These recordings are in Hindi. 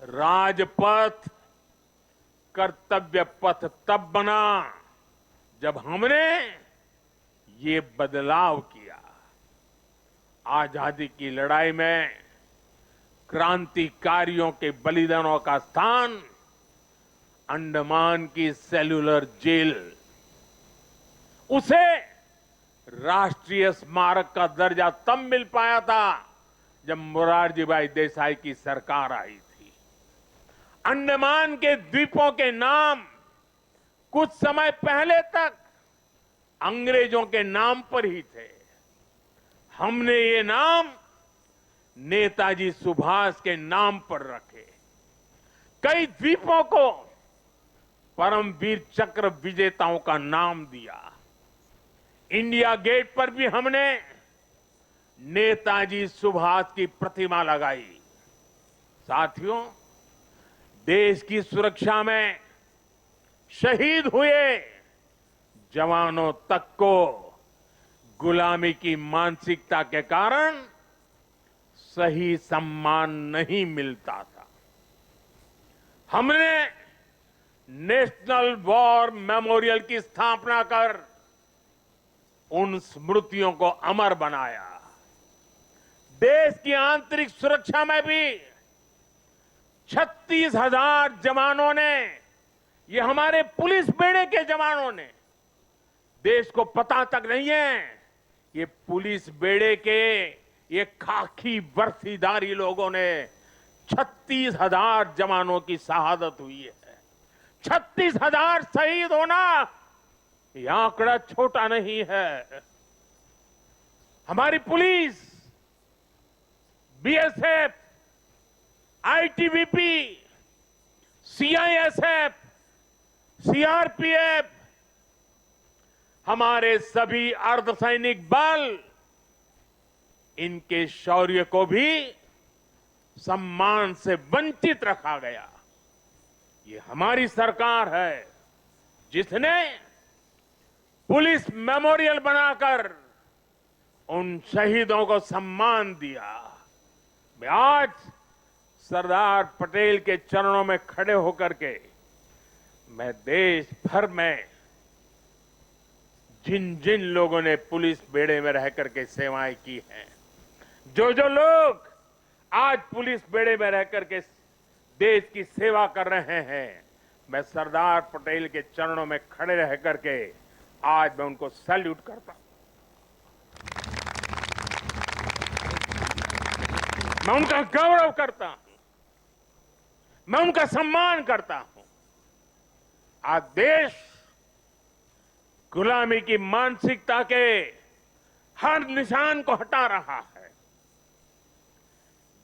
राजपथ कर्तव्य पथ तब बना जब हमने ये बदलाव किया। आजादी की लड़ाई में क्रांतिकारियों के बलिदानों का स्थान अंडमान की सेल्यूलर जेल, उसे राष्ट्रीय स्मारक का दर्जा तब मिल पाया था जब मोरारजी भाई देसाई की सरकार आई थी। अंडमान के द्वीपों के नाम कुछ समय पहले तक अंग्रेजों के नाम पर ही थे। हमने ये नाम नेताजी सुभाष के नाम पर रखे। कई द्वीपों को परमवीर चक्र विजेताओं का नाम दिया। इंडिया गेट पर भी हमने नेताजी सुभाष की प्रतिमा लगाई। साथियों, देश की सुरक्षा में शहीद हुए जवानों तक को गुलामी की मानसिकता के कारण सही सम्मान नहीं मिलता था। हमने नेशनल वॉर मेमोरियल की स्थापना कर उन स्मृतियों को अमर बनाया। देश की आंतरिक सुरक्षा में भी 36,000 जवानों ने, ये हमारे पुलिस बेड़े के जवानों ने, देश को पता तक नहीं है ये पुलिस बेड़े के ये खाकी वर्दीधारी लोगों ने 36,000 जवानों की शहादत हुई है। 36,000 शहीद होना ये आंकड़ा छोटा नहीं है। हमारी police, BSF, ITBP, CISF, CRPF, हमारे सभी अर्धसैनिक बल, इनके शौर्य को भी सम्मान से वंचित रखा गया। ये हमारी सरकार है जिसने पुलिस मेमोरियल बनाकर उन शहीदों को सम्मान दिया। मैं आज सरदार पटेल के चरणों में खड़े होकर के मैं देश भर में जिन जिन लोगों ने पुलिस बेड़े में रह करके सेवाएं की हैं, जो जो लोग आज पुलिस बेड़े में रह करके देश की सेवा कर रहे हैं, मैं सरदार पटेल के चरणों में खड़े रह करके आज मैं उनको सैल्यूट करता हूं। मैं उनका गौरव करता हूं, मैं उनका सम्मान करता हूं। आज देश गुलामी की मानसिकता के हर निशान को हटा रहा है।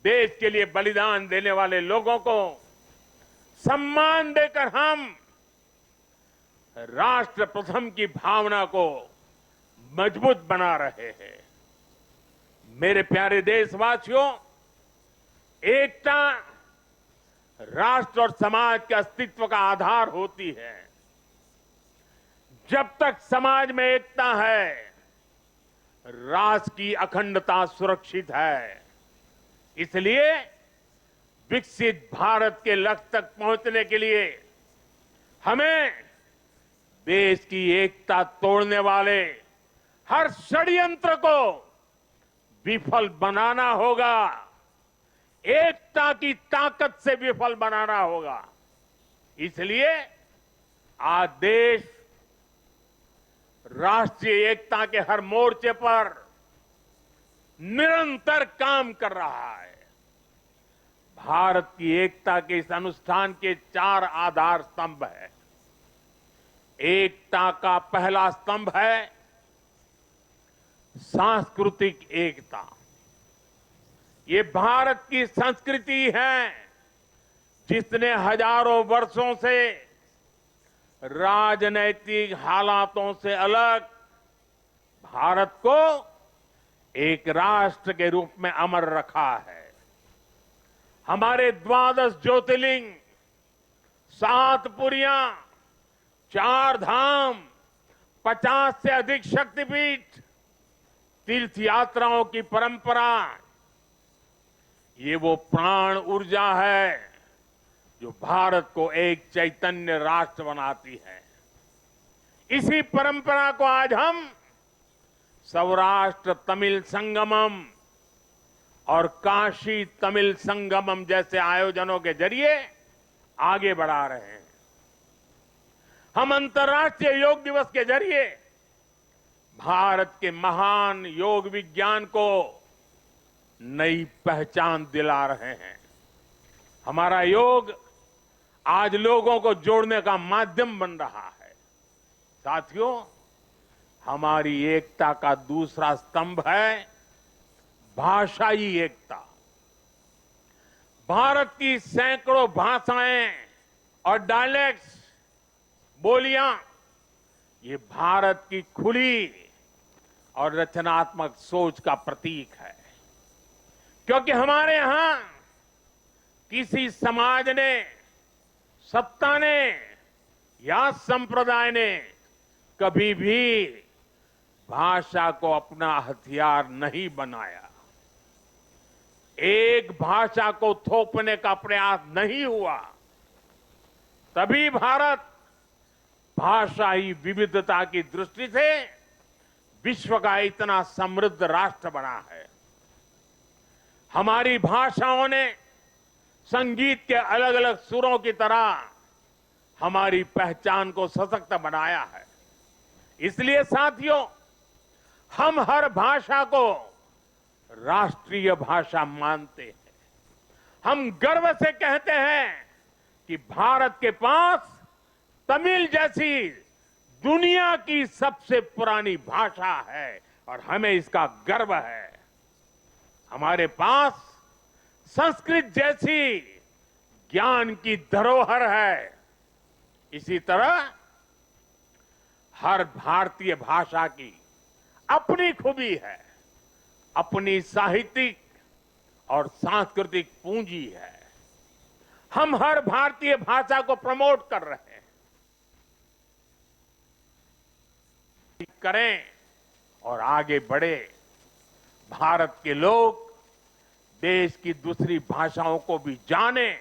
देश के लिए बलिदान देने वाले लोगों को सम्मान देकर हम राष्ट्र प्रथम की भावना को मजबूत बना रहे हैं। मेरे प्यारे देशवासियों, एकता राष्ट्र और समाज के अस्तित्व का आधार होती है। जब तक समाज में एकता है, राष्ट्र की अखंडता सुरक्षित है। इसलिए विकसित भारत के लक्ष्य तक पहुंचने के लिए हमें देश की एकता तोड़ने वाले हर षड्यंत्र को विफल बनाना होगा। एकता की ताकत से विफल बनाना होगा। इसलिए आज देश राष्ट्रीय एकता के हर मोर्चे पर निरंतर काम कर रहा है। भारत की एकता के इस अनुष्ठान के 4 आधार स्तंभ हैं। एकता का पहला स्तंभ है सांस्कृतिक एकता। ये भारत की संस्कृति है जिसने हजारों वर्षों से राजनैतिक हालातों से अलग भारत को एक राष्ट्र के रूप में अमर रखा है। हमारे 12 ज्योतिर्लिंग, 7 पुरियां, 4 धाम, 50 से अधिक शक्तिपीठ, तीर्थ यात्राओं की परंपरा, ये वो प्राण ऊर्जा है जो भारत को एक चैतन्य राष्ट्र बनाती है। इसी परंपरा को आज हम सौराष्ट्र तमिल संगमम और काशी तमिल संगमम जैसे आयोजनों के जरिए आगे बढ़ा रहे हैं। हम अंतर्राष्ट्रीय योग दिवस के जरिए भारत के महान योग विज्ञान को नई पहचान दिला रहे हैं। हमारा योग आज लोगों को जोड़ने का माध्यम बन रहा है। साथियों, हमारी एकता का दूसरा स्तंभ है भाषाई एकता। भारत की सैकड़ों भाषाएं और डायलेक्ट्स, बोलियां, ये भारत की खुली और रचनात्मक सोच का प्रतीक है। क्योंकि हमारे यहां किसी समाज ने, सत्ता ने या संप्रदाय ने कभी भी भाषा को अपना हथियार नहीं बनाया। एक भाषा को थोपने का प्रयास नहीं हुआ। तभी भारत भाषाई विविधता की दृष्टि से विश्व का इतना समृद्ध राष्ट्र बना है। हमारी भाषाओं ने संगीत के अलग अलग सुरों की तरह हमारी पहचान को सशक्त बनाया है। इसलिए साथियों, हम हर भाषा को राष्ट्रीय भाषा मानते हैं। हम गर्व से कहते हैं कि भारत के पास तमिल जैसी दुनिया की सबसे पुरानी भाषा है और हमें इसका गर्व है। हमारे पास संस्कृत जैसी ज्ञान की धरोहर है। इसी तरह हर भारतीय भाषा की अपनी खूबी है, अपनी साहित्यिक और सांस्कृतिक पूंजी है। हम हर भारतीय भाषा को प्रमोट कर रहे हैं। करें और आगे बढ़े। भारत के लोग देश की दूसरी भाषाओं को भी जानें,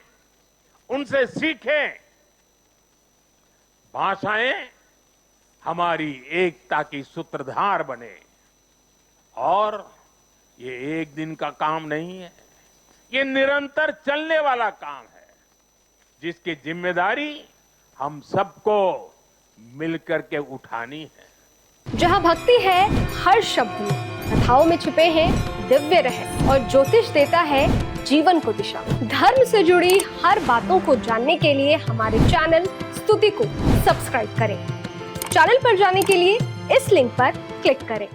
उनसे सीखें। भाषाएं हमारी एकता की सूत्रधार बने। और ये एक दिन का काम नहीं है, ये निरंतर चलने वाला काम है, जिसकी जिम्मेदारी हम सबको मिलकर के उठानी है। जहाँ भक्ति है हर शब्द में, कथाओं में छुपे हैं दिव्य रहस्य और ज्योतिष देता है जीवन को दिशा। धर्म से जुड़ी हर बातों को जानने के लिए हमारे चैनल स्तुति को सब्सक्राइब करें। चैनल पर जाने के लिए इस लिंक पर क्लिक करें।